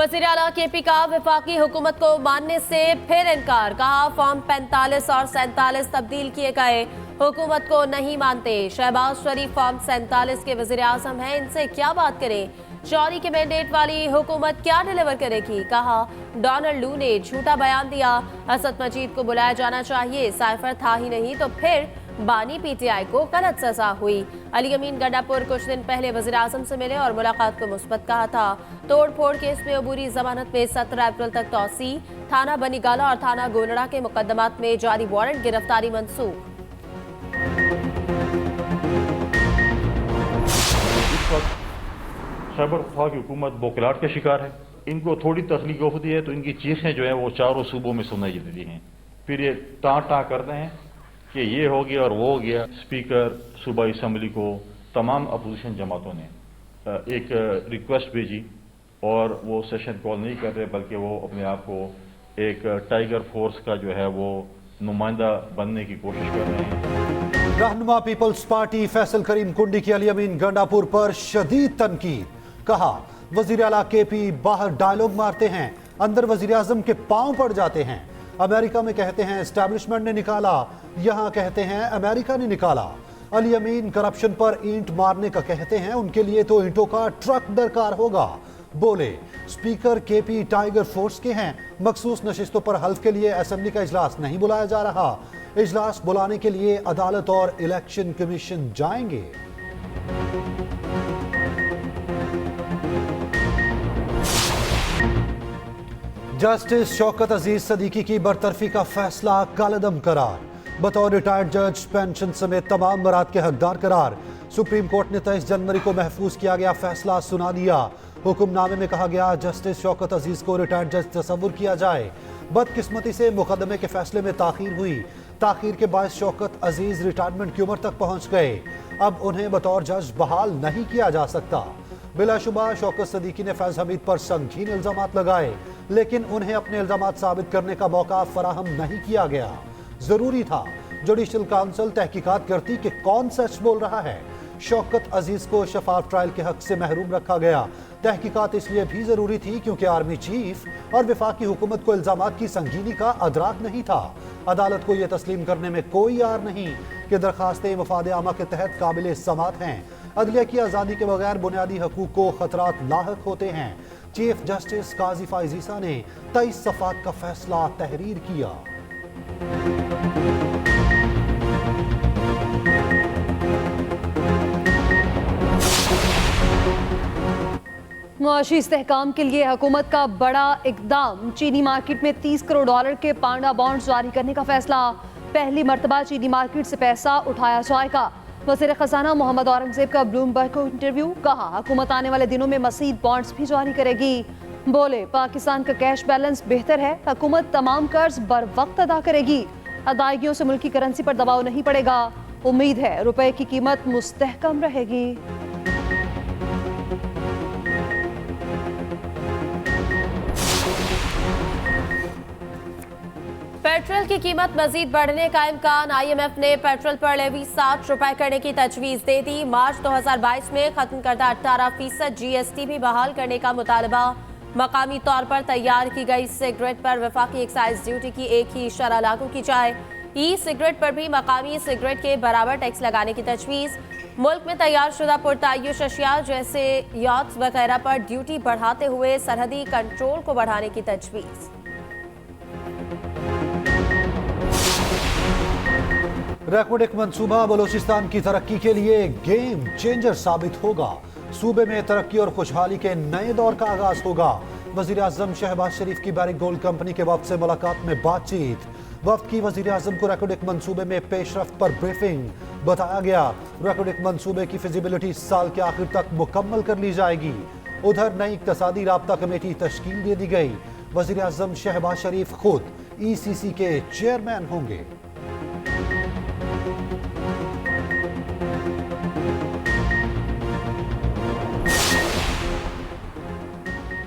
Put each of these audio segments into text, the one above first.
वज़ीर आला केपी का वफाकी हुकूमत को मानने से फिर इनकार। कहा फॉर्म 45 और 47 तब्दील किए गए, हुकूमत को नहीं मानते। शहबाज शरीफ फॉर्म 47 के वज़ीर आज़म हैं, इनसे क्या बात करें। चौरी के मैंडेट वाली हुकूमत क्या डिलीवर करेगी। कहा डोनाल्ड लू ने झूठा बयान दिया, असद मजीद को बुलाया जाना चाहिए, साइफर था ही नहीं तो फिर बानी पीटीआई को गलत सजा हुई। अली अमीन गंडापुर कुछ दिन पहले वज़ीर आज़म से मिले और मुलाकात को मुस्बत कहा था। तोड़ फोड़ केस में अबूरी जमानत में 17 अप्रैल तक तौसी। थाना बनीगाला और थाना गोनड़ा के मुकदमात में जारी वारंट, गिरफ्तारी मंसूख। खैबर पख्तूनख्वा की हुकूमत बौखलाहट का शिकार है। इनको थोड़ी तस्लीक होती है तो इनकी चीखें जो है वो चारों सूबों में सुनाई देती हैं। फिर ये टाँ करते हैं कि ये हो गया और वो हो गया। स्पीकर सूबाई असम्बली को तमाम अपोजिशन जमातों ने एक रिक्वेस्ट भेजी और वो सेशन कॉल नहीं कर रहे, बल्कि वो अपने आप को एक टाइगर फोर्स का जो है वो नुमाइंदा बनने की कोशिश कर रहे हैं। रहनुमा पीपल्स पार्टी फैसल करीम कुंडी की अली अमीन गंडापुर पर शदीद तनकीद। कहा वजीर आला केपी बाहर डायलॉग मारते हैं, अंदर वजीर आजम के पांव पड़ जाते हैं। अमेरिका में कहते हैं एस्टैब्लिशमेंट ने निकाला, यहां कहते हैं अमेरिका ने निकाला। अली अमीन करप्शन पर ईंट मारने का कहते हैं, उनके लिए तो ईंटों का ट्रक दरकार होगा। बोले स्पीकर केपी टाइगर फोर्स के हैं, मखसूस नशिस्तों पर हल्फ के लिए असेंबली का इजलास नहीं बुलाया जा रहा। इजलास बुलाने के लिए अदालत और इलेक्शन कमीशन जाएंगे। जस्टिस शौकत अजीज सदीकी की बरतरफी का फैसला कालअदम करार। बतौर रिटायर्ड जज पेंशन समेत तमाम मराद के हकदार करार। सुप्रीम कोर्ट ने 23 जनवरी को महफूज किया गया फैसला सुना दिया। हुक्मनामे में कहा गया जस्टिस शौकत अजीज को रिटायर्ड जज तस्वुर किया जाए। बदकिस्मती से मुकदमे के फैसले में ताखीर हुई। ताखीर के बायस शौकत अजीज रिटायरमेंट की उम्र तक पहुंच गए। अब उन्हें बतौर जज बहाल नहीं किया जा सकता। बिलाशुबा शौकत सदीकी ने फैज हमीद पर संगीन इल्जामात लगाए, लेकिन उन्हें अपने इल्जामात साबित करने का मौका फराहम नहीं किया गया। जरूरी था जुडिशल काउंसिल तहकीकात करती कि कौन सच बोल रहा है। शौकत अजीज को शफाफ ट्रायल के हक से महरूम रखा गया। तहकीकात इसलिए भी जरूरी थी क्योंकि आर्मी चीफ और वफाकी हुकूमत को इल्जामात की संगीनी का अदराक नहीं था। अदालत को यह तस्लीम करने में कोई यार नहीं कि दरखास्तें मफाद आमा के तहत काबिल समात हैं। अदलिया की आज़ादी के बगैर बुनियादी हकूक को खतरात लाहक होते हैं। चीफ जस्टिस काजी फाइज ईसा ने 23 सफ़ात का फैसला तहरीर किया। मुआशी इस्तेहकाम के लिए हुकूमत का बड़ा इकदाम। चीनी मार्केट में 30 करोड़ डॉलर के पांडा बॉन्ड जारी करने का फैसला। पहली मर्तबा चीनी मार्केट से पैसा उठाया जाएगा। वज़ीर खजाना मोहम्मद औरंगजेब का ब्लूमबर्ग को इंटरव्यू। कहा हुकूमत आने वाले दिनों में मज़ीद बॉन्ड्स भी जारी करेगी। बोले पाकिस्तान का कैश बैलेंस बेहतर है, हुकूमत तमाम कर्ज बर वक्त अदा करेगी। अदायगियों से मुल्की करेंसी पर दबाव नहीं पड़ेगा। उम्मीद है रुपए की कीमत मुस्तहकम रहेगी। पेट्रोल की कीमत मजीद बढ़ने का इम्कान। IMF ने पेट्रोल पर लेवी 60 रुपए करने की तजवीज दे दी। मार्च 2022 में खत्म करदा 18% GST भी बहाल करने का मुतालबा। मकामी तौर पर तैयार की गई सिगरेट पर वफाकी एक्साइज ड्यूटी की एक ही शरह लागू की जाए। ई सिगरेट पर भी मकामी सिगरेट के बराबर टैक्स लगाने की तजवीज। मुल्क में तैयार शुदा पुरतायुश अशिया जैसे याट्स वगैरह पर ड्यूटी बढ़ाते हुए सरहदी कंट्रोल को बढ़ाने की तजवीज। रैकोडेक मंसूबा बलोचिस्तान की तरक्की के लिए गेम चेंजर साबित होगा। सूबे में तरक्की और खुशहाली के नए दौर का आगाज होगा। वजीर आजम शहबाज शरीफ की बैरिक गोल्ड कंपनी के वफ्द से मुलाकात में बातचीत। वफ्द की वजीर आजम को रैकोडेक मंसूबे में पेशरफ्त पर ब्रीफिंग। बताया गया रैकोडेक मंसूबे की फिजिबिलिटी इस साल के आखिर तक मुकम्मल कर ली जाएगी। उधर नई इक्तसादी राब्ता कमेटी तश्कील दे दी गई। वजीर आजम शहबाज शरीफ खुद ECC के चेयरमैन होंगे।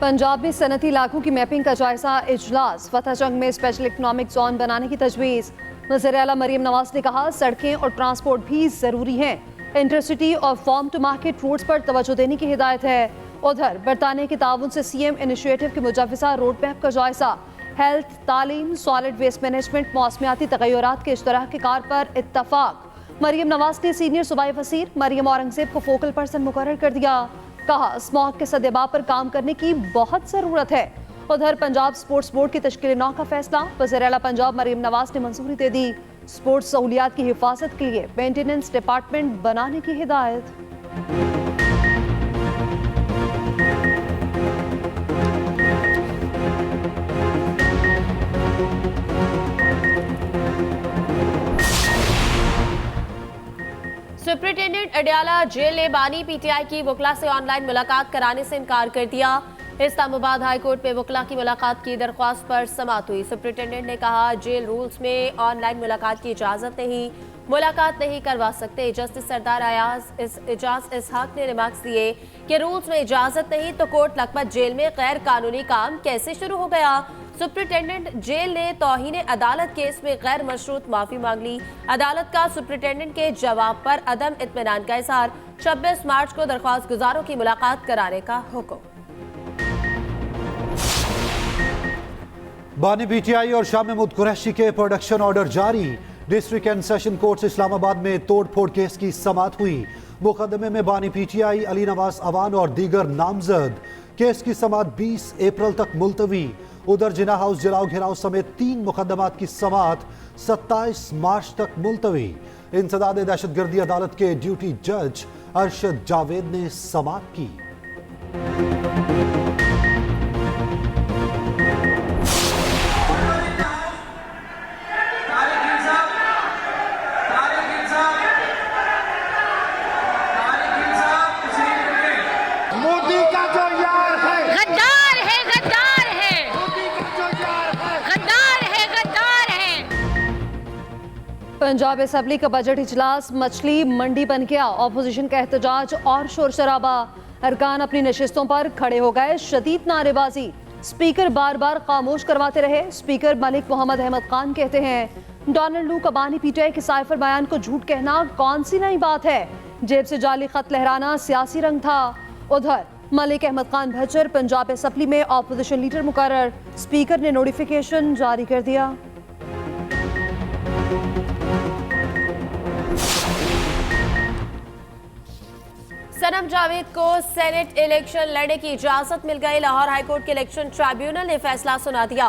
पंजाब में सनती इलाकों की मैपिंग का जायजा इजलास। फतह जंग में स्पेशल इकनॉमिक जोन बनाने की तजवीज़। वज़ीर आला मरियम नवाज ने कहा सड़कें और ट्रांसपोर्ट भी ज़रूरी हैं। इंटरसिटी और फार्म टू मार्केट रोड्स पर तवज्जो देने की हिदायत है। उधर बरतानिया के ताउन से सीएम इनिशिएटिव की मुजव्वजा रोड मैप का जायजा। हेल्थ, तालीम, सॉलिड वेस्ट मैनेजमेंट, मौसमियाती तगय्युरात के इश्तराकी कार पर इत्तफाक। मरियम नवाज ने सीनियर सूबाई वज़ीर मरियम औरंगजेब को फोकल पर्सन मुकर्रर कर दिया। कहा स्मॉग के सद्देबाब पर काम करने की बहुत ज़रूरत है। उधर पंजाब स्पोर्ट्स बोर्ड की तश्कील नौ का फैसला। वज़ीर आला पंजाब मरियम नवाज ने मंजूरी दे दी। स्पोर्ट्स सहूलियात की हिफाजत के लिए मेंटेनेंस डिपार्टमेंट बनाने की हिदायत। सुप्रिंटेंडेंट अडयाला जेल ने बानी पीटीआई की वकला से ऑनलाइन मुलाकात कराने से इनकार कर दिया। इस्लामाबाद हाई कोर्ट में वकला की मुलाकात की दरख्वास्त पर समाअत हुई। सुप्रिंटेंडेंट ने कहा जेल रूल्स में ऑनलाइन मुलाकात की इजाजत नहीं, मुलाकात नहीं करवा सकते। जस्टिस सरदार एजाज इसहाक ने रिमार्क्स दिए कि रूल्स में इजाजत नहीं तो कोर्ट लखपत जेल में गैर कानूनी काम कैसे शुरू हो गया। सुप्रिंटेंडेंट जेल ने तौहीन अदालत केस में गैर मशरूत माफी मांग ली। अदालत का सुप्रिंटेंडेंट के जवाब पर अदम इत्मीनान का इजहार। 26 मार्च को दरख्वास्त गुजारों की मुलाकात कराने का हुक्म। बानी पीटीआई और शाह महमूद कुरैशी के प्रोडक्शन ऑर्डर जारी। District and session court Islamabad में तोड़फोड़ केस की समाअत हुई। मुकदमे में बानी पीटीआई, अली नवाज अवान और दीगर नामजद। केस की समाअत 20 अप्रैल तक मुलतवी। उधर जिना हाउस जलाओ घेराव समेत 3 मुकदमात की समाअत 27 मार्च तक मुलतवी। इंसदाद दहशतगर्दी अदालत के ड्यूटी जज अरशद जावेद ने समाअत की। पंजाब असेंबली का बजट इजलास मछली मंडी बन गया। ऑपोजिशन का एहतजाज और शोर शराबा। अरकान अपनी नशिस्तों पर खड़े हो गए। शदीद नारेबाजी। स्पीकर बार बार खामोश करवाते रहे। स्पीकर मलिक मोहम्मद अहमद खान कहते हैं डोनाल्ड लू का बानी पीटीआई के साइफर बयान को झूठ कहना कौन सी नई बात है। जेब से जाली खत लहराना सियासी रंग था। उधर मलिक अहमद खान भज्जर पंजाब असेंबली में ऑपोजिशन लीडर मुकर्रर। स्पीकर ने नोटिफिकेशन जारी कर दिया। सनम जावेद को सेनेट इलेक्शन लड़ने की इजाजत मिल गई। लाहौर हाईकोर्ट के इलेक्शन ट्राइब्यूनल ने फैसला सुना दिया।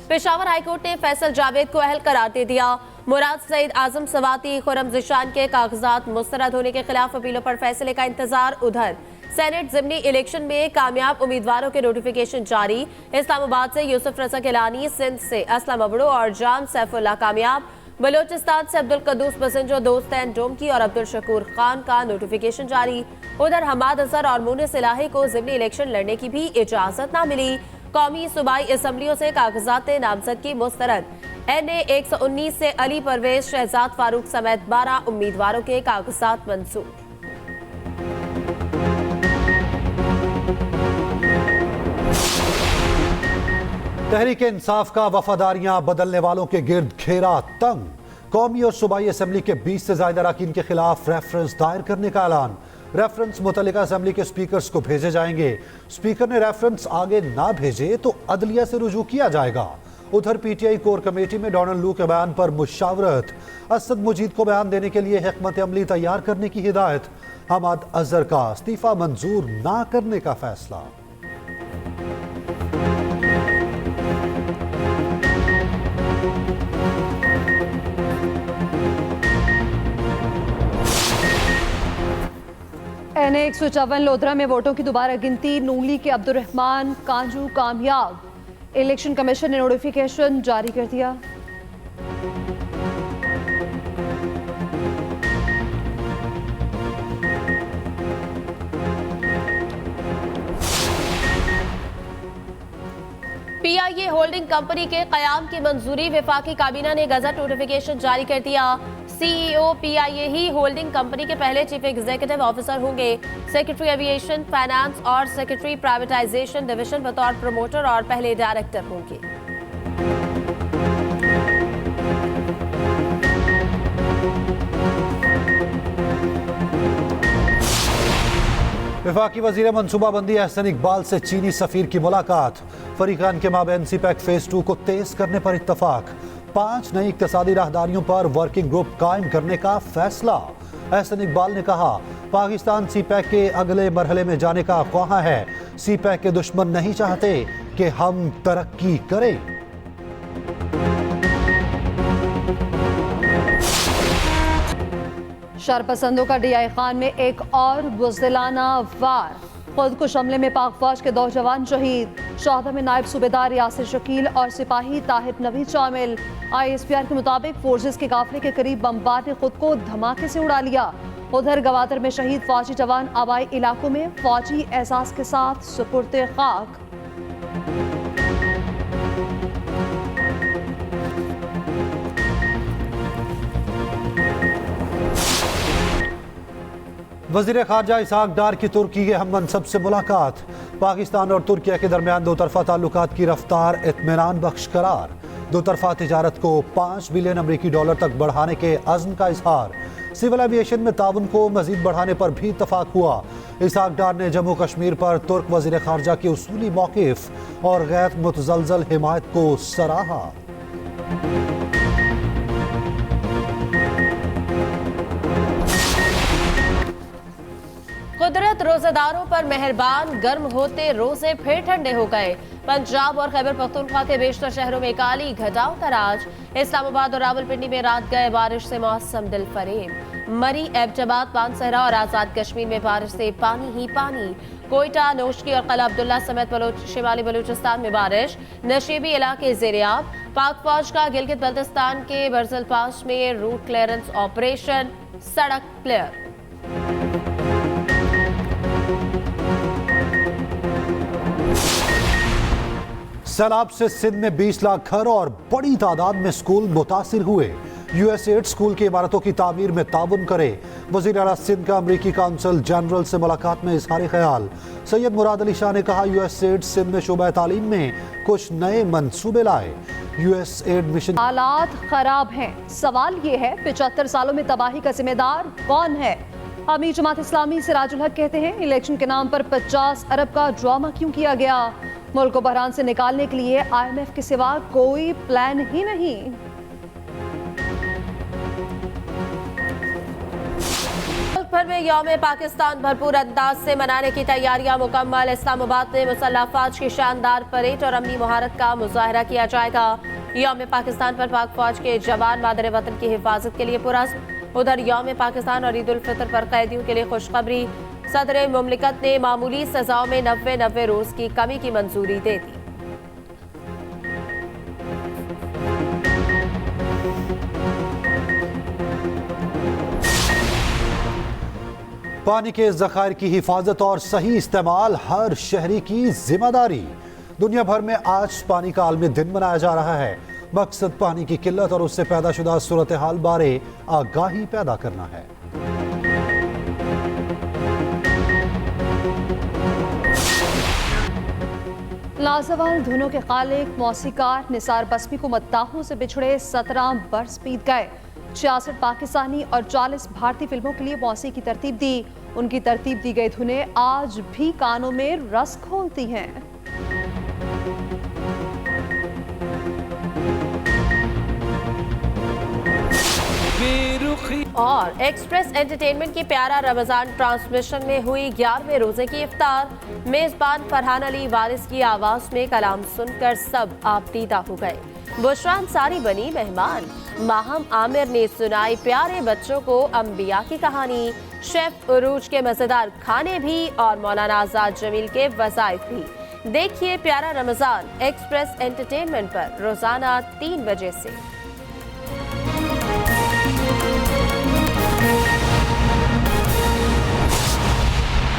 पेशावर हाईकोर्ट ने फैसल जावेद को अहल करार दे दिया। मुराद सईद, आजम सवाती, खुरम जिशान के कागजात मुस्तरद होने के खिलाफ अपीलों पर फैसले का इंतजार। उधर सेनेट जिमनी इलेक्शन में कामयाब उम्मीदवारों के नोटिफिकेशन जारी। इस्लामाबाद से यूसुफ रजा गिलानी, सिंध से असलम अबड़ो और जान सैफुल्लाह कामयाब। बलोचिस्तान से अब्दुल कदूस बसंजो, दोस्तैन डोमकी और अब्दुल शकूर खान का नोटिफिकेशन जारी। उधर हमाद अजहर और मुनिस इलाही को जिमनी इलेक्शन लड़ने की भी इजाजत न मिली। कौमी सूबाई असम्बलियों से कागजात नामजदगी मुस्तरद। NA 119 से अली परवेज, शहजाद फारूक समेत 12 उम्मीदवारों के कागजात मंजूर। तहरीक इंसाफ का वफादारियां बदलने वालों के गिर्द घेरा तंग। कौमी और सूबाई असम्बली के 20 से ज्यादा अरकान के खिलाफ रेफरेंस दायर करने का ऐलान। रेफरेंस मुतल्लिका असम्बली के स्पीकर्स को भेजे जाएंगे। स्पीकर ने रेफरेंस आगे ना भेजे तो अदलिया से रुजू किया जाएगा। उधर पीटीआई कोर कमेटी में डोनाल्ड लू के बयान पर मुशावरत। असद मुजीद को बयान देने के लिए हिकमत अमली तैयार करने की हिदायत। हमाद अजहर का इस्तीफा मंजूर ना करने का फैसला। NA 154 लोधरा में वोटों की दोबारा गिनती। नून लीग के अब्दुल रहमान कांजू कामयाब। इलेक्शन कमीशन ने नोटिफिकेशन जारी कर दिया। PIA होल्डिंग कंपनी के कयाम की मंजूरी। वफाकी काबीना ने गजट नोटिफिकेशन जारी कर दिया। CEO PIA ही होल्डिंग कंपनी के पहले चीफ एग्जीक्यूटिव ऑफिसर होंगे। सेक्रेटरी एविएशन, फाइनेंस और सेक्रेटरी प्राइवेटाइजेशन डिवीजन बतौर प्रमोटर और पहले डायरेक्टर होंगे। वफाकी वजीर मनसूबाबंदी एहसन इकबाल से चीनी सफीर की मुलाकात। फरीकान के माबैन सीपैक फेज 2 को तेज करने पर इत्तफाक। 5 नई इक्तसादी राहदारियों पर वर्किंग ग्रुप कायम करने का फैसला। एहसन इकबाल ने कहा, पाकिस्तान सीपैक के अगले मरहले में जाने का ख्वाह है। सीपैक के दुश्मन नहीं चाहते कि हम तरक्की करें। शरपसंदों का डीआई खान में एक और बुज़दिलाना वार। खुदकुश हमले में पाक फौज के 2 जवान शहीद। शोहदा में नायब सूबेदार यासिर शकील और सिपाही ताहिर नवीद शामिल। ISPR के मुताबिक फोर्सेस के काफिले के करीब बमबार ने खुद को धमाके से उड़ा लिया। उधर गवादर में शहीद फौजी जवान आबाई इलाकों में फौजी एहसास के साथ सुपुर्द खाक। वज़ीर ख़ारजा इसहाक डार की तुर्की के हम मनसब से मुलाकात। पाकिस्तान और तुर्किया के दरमियान 2 तरफ़ा ताल्लुकात की रफ्तार इत्मीनान बख्श करार। 2 तरफ़ा तिजारत को $5 बिलियन अमरीकी डॉलर तक बढ़ाने के अज़्म का इजहार। सिविल एविएशन में ताउन को मज़ीद बढ़ाने पर भी इत्तफाक हुआ। इसहाक डार ने जम्मू कश्मीर पर तुर्क वज़ीर ख़ारजा के उसूली मौक़िफ़ और गैर मुतज़लज़ल हिमायत को सराहा। कुदरत रोजेदारों पर मेहरबान, गर्म होते रोजे फिर ठंडे हो गए। पंजाब और खैबर पख्तूनख्वा के बेशतर शहरों में काली घटाओं का राज। इस्लामाबाद और रावलपिंडी में रात गए बारिश से मौसम दिलफरेब। मरी, एबटाबाद, पानसहरा और आजाद कश्मीर में बारिश से पानी ही पानी। कोयटा, नोशकी और कला अब्दुल्ला समेत शिमाली बलूचिस्तान में बारिश। नशीबी इलाके ज़ेरियाब। पाक फौज का गिलगित बल्तिस्तान के बर्जल पास में रूट क्लियरेंस ऑपरेशन। सड़क क्लियर। सैलाब से सिंध में 20 लाख घर और बड़ी तादाद में स्कूल मुतासिर हुए। USAID स्कूल की इमारतों की तामीर में ताउन करे। वज़ीर आला सिंध का अमरीकी काउंसिल जनरल से मुलाकात में इज़हार ख्याल। सैयद मुराद अली शाह ने कहा, USAID सिंध में शोबा तालीम में कुछ नए मंसूबे लाए। USAID mission. हालात खराब हैं। सवाल ये है, 75 सालों में तबाही का जिम्मेदार कौन है? अमीर जमात इस्लामी सिराजुल हक कहते हैं, इलेक्शन के नाम पर 50 अरब का ड्रामा क्यों किया गया? मुल्क को बहरान से निकालने के लिए IMF के सिवा कोई प्लान ही नहीं। मुल्क भर में यौम पाकिस्तान भरपूर अंदाज से मनाने की तैयारियां मुकम्मल। इस्लामाबाद में मुसल्लह फौज की शानदार परेड और अमनी मुहारत का मुजाहरा किया जाएगा। यौम पाकिस्तान पर पाक फौज के जवान मादर वतन की हिफाजत के लिए पुरस्म। उधर यौम पाकिस्तान और ईद उल फितर पर कैदियों के लिए खुशखबरी। सदर मुमलिकत ने मामूली सजाओं में 90 रोज की कमी की मंजूरी दे दी। पानी के ज़खायर की हिफाजत और सही इस्तेमाल हर शहरी की जिम्मेदारी। दुनिया भर में आज पानी का आलमी दिन मनाया जा रहा है। मकसद पानी की किल्लत और उससे पैदाशुदा सूरत हाल बारे आगाही पैदा करना है। लाजवाल धुनों के खालिक मौसीकार निसार बस्मी को मद्दाहों से बिछड़े 17 बरस बीत गए। 66 पाकिस्तानी और 40 भारतीय फिल्मों के लिए मौसीकी की तरतीब दी। उनकी तरतीब दी गई धुनें आज भी कानों में रस खोलती हैं। और एक्सप्रेस एंटरटेनमेंट की प्यारा रमजान ट्रांसमिशन में हुई 11वें रोजे की इफ्तार। मेजबान फरहान अली वारिस की आवाज में कलाम सुनकर सब आपदीदा हो गए। बुशरा अंसारी बनी मेहमान। माहम आमिर ने सुनाई प्यारे बच्चों को अंबिया की कहानी। शेफ उरूज के मजेदार खाने भी और मौलाना आजाद जमील के वज़ाइफ भी। देखिए प्यारा रमजान एक्सप्रेस एंटरटेनमेंट पर रोजाना 3 बजे से।